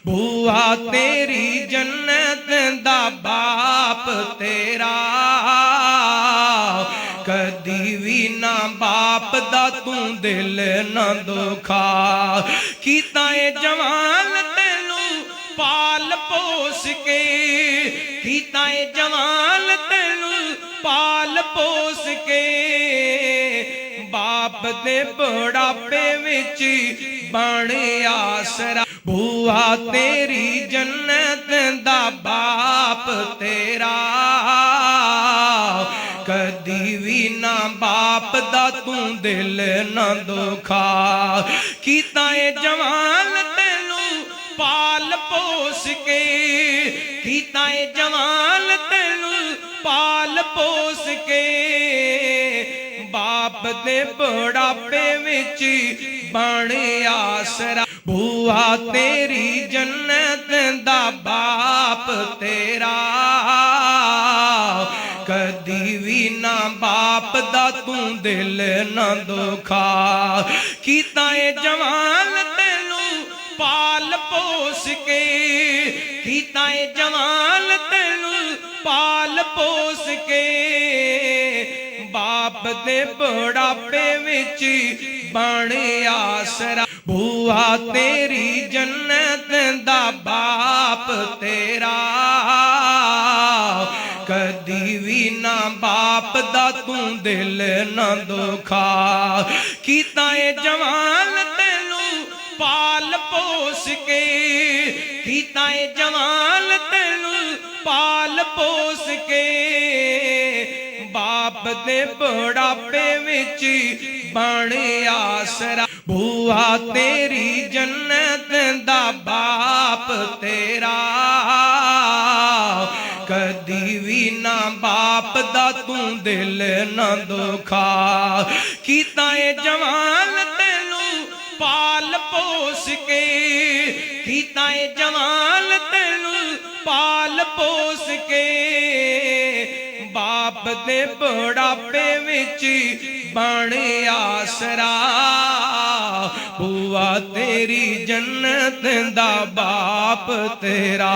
भूआ तेरी जन्नत दा बाप तेरा कदी भी ना बाप दा तू दिल ना दुखा कीता ए जवान तेनू पाल पोस के कीता ए जवान तेनू पाल पोस के बाप दे बुढ़ापे विच बण आसरा भूआ तेरी जन्नत दा बाप तेरा कदी भी ना बाप दा तू दिल ना दुखा कीता ए जवान तेनू पाल पोस के कीता ए जवान तेनू पाल पोस के बाप दे बुढ़ापे विच बण आसरा भूआ तेरी जन्नत दा बाप तेरा कदी भी ना बाप दा तू दिल ना दुखा कीता ए जवान तेनू पाल पोस के कीता ए जवान तेनू पाल पोस के बाप दे बुढ़ापे विच बण आसरा भूआ तेरी जन्नत दा बाप तेरा कदी भी ना बाप दा तू दिल ना दुखा कीता ए जवान तेनू पाल पोस के कीता ए जवान तेनू पाल पोस के बाप दे बुढ़ापे विच बण आसरा भूआ तेरी जन्नत दा बाप तेरा कदी भी ना बाप दा तू दिल ना दुखा कीता ए जवान तेनू पाल पोस के कीता ए जवान तेनू पाल पोस के बाप दे बुढ़ापे विच बण आसरा भूआ तेरी जन्नत दा बाप तेरा।